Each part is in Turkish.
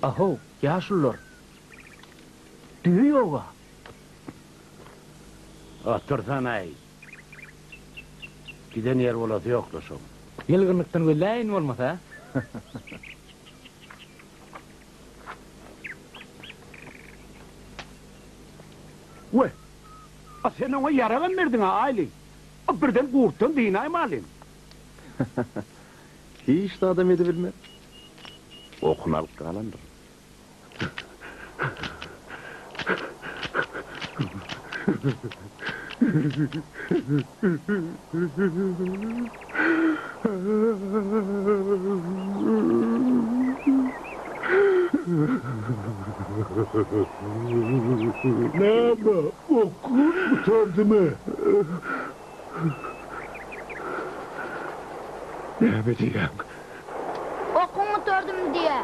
Aho, yaşlılar. Düğüyor va. Otursan ay. Giden yer olası yoklaşım. Yılgınlıktan gölleyin olmasa. Uy, sen ona yaralan verdin ha aile. Birden kurttun dinay malin. Hiç de adam edebilmem. Okunalık kalandır. Ne ama okul tutardı mı? Ne diyeyim? Okul oturdum diye.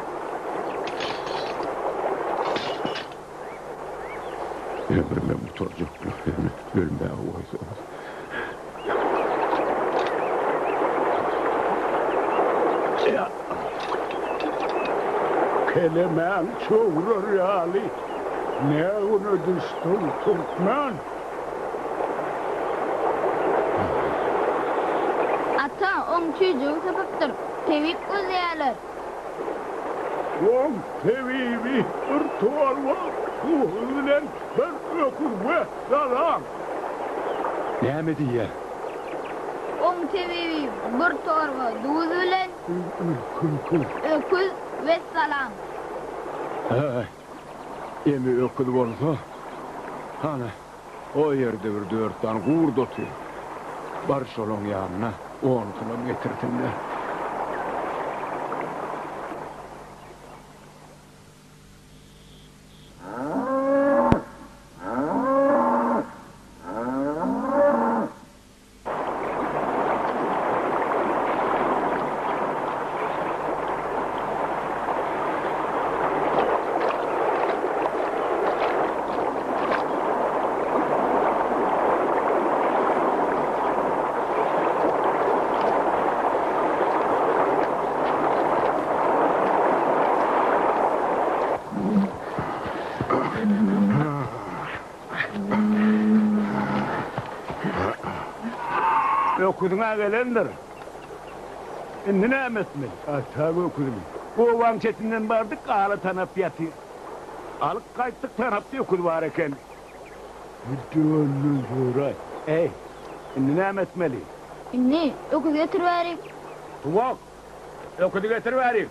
Emrime muhtarcık mı? Ölmeye koydu. Ya. Kelimen çoğurur yali. Ne onu düştün Turkmen? Ata, on çocuğu sapıktır. Tevip uzayalar. On tevivi ırtuarva. Kuhulen ben ökür ve salam. Ne mi diye? On tevivi bir torba duzulen öküz ve salam. Emi öküz olsa, hani o yerde bir 4 tane kurt otuyor. Barşolon yanına 10 kilometretinler. Okuduna gelendir. Ne emesmin? Tabi okudum. O van çetinden vardık, ağla tanap yatıyor. Alıp kaytık tanap diye okudu var eken. Müdüğünün sonra. Ey, ne emesmeli? Ne? Öküz getirverim. Tuvak, okudu getir vereyim.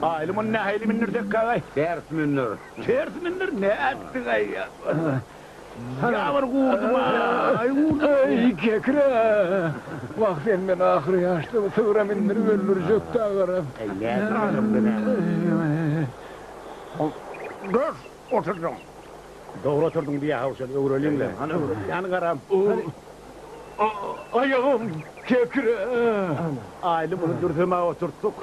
Ailemin ne hayli minir tek kagay? Ters minir. Ters minir ne etti gay ya? Yavur kurdum ay kurdum. Ay kekre. Bak sen ben ahır yaşlı sıvıra mindir öldürecek dağırım. Ey ne ettim dur, oturdum. Doğru oturdum diye havşan öğrelim de. Hani yani karam. Ayağım kekre. Aile bunu durdurma oturttuk.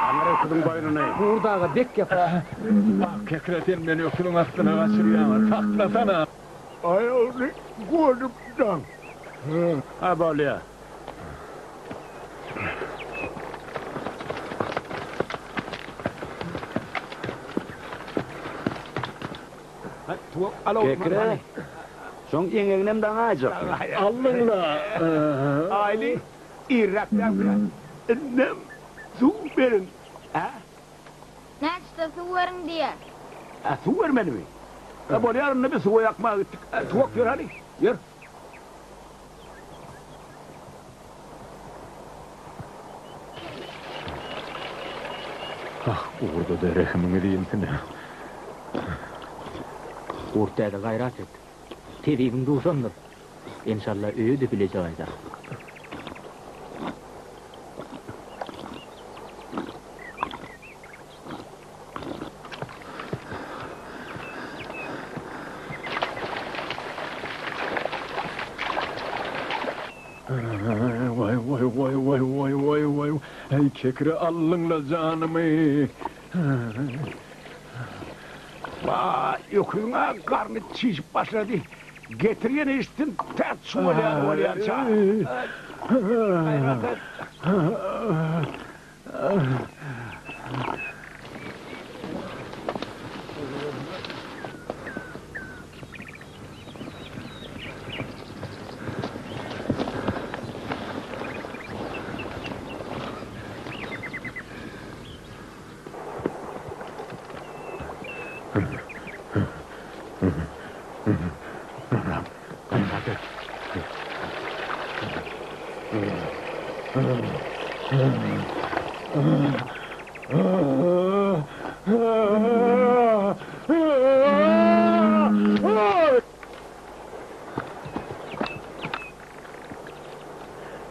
Anlar okudum boynunu. Burdağa dek yapar. Bak kekre sen beni okulun aklına kaçırıyor. Saklasana. Ayağını koyduktan. Ha böyle ya. Kekre. Son yengeğinem daha acık. Allınla. Aile İrak'tan nem su verin. Ha? Ne işte su verin diye. Su vermedi mi? Böyle yarın ne bir su yakma gittik. Tuvak ver hadi. Yer. Ah, orada da rehmini diyeyim seni. Ortada gayret et. Tevibin duşandır. İnşallah öğü de bileceğiz. Vay. Ey kekre allınla canımı. Vay, yokluğuna karnı çişip başladı. Getiriyen içtin, ters su oluyor çağ. Gayret et. Gayret et.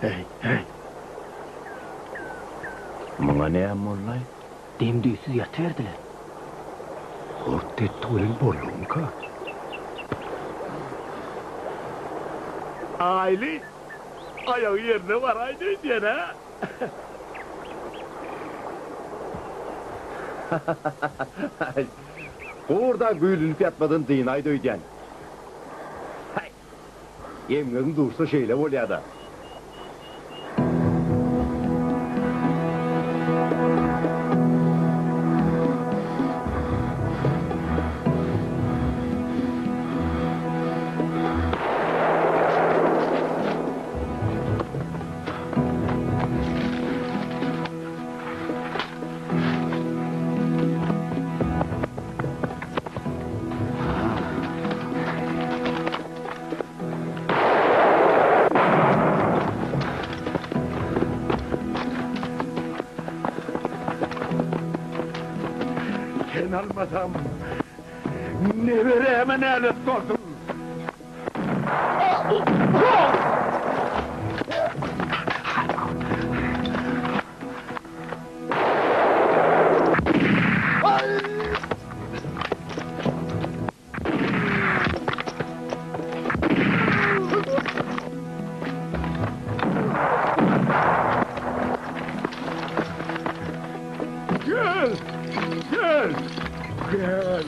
Hey. Muňa näme bollay? Demdüýsiz ýatyberdiler. Hort etdi ölen bollunka. Ayli, ayağı yerine varaydı diyene. Orada gülünüp yatmadın deyin ayda ödeyen. Hay, yemgözün dursa şeyle oluyor da. Sen almasam ne vereyim ne alet oldum. Gel!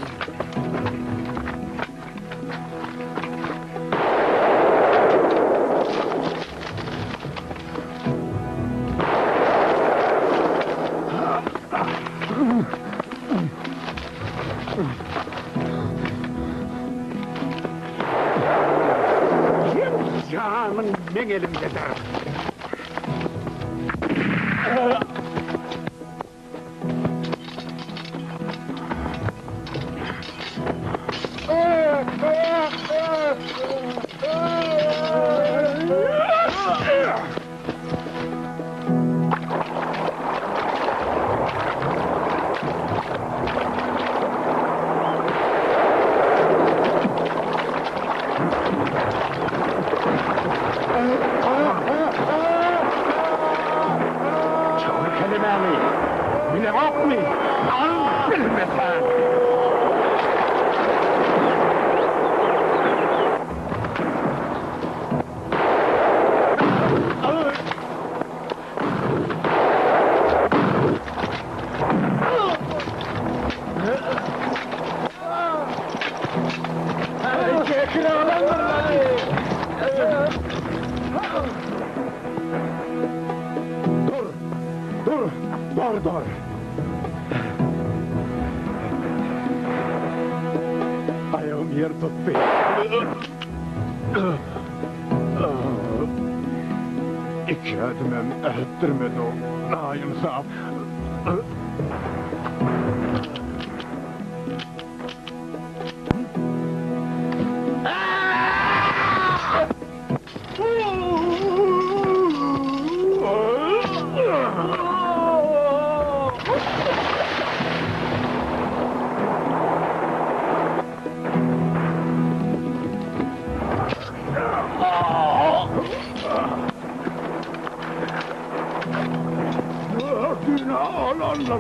Canım ben elimdedir. Çok kelimeli. Bile yok mu? Al bilmesen. Dur. Ayağım yer tuttu. İki adımım ettirmedi o. Nail sağ. Günahlanlar.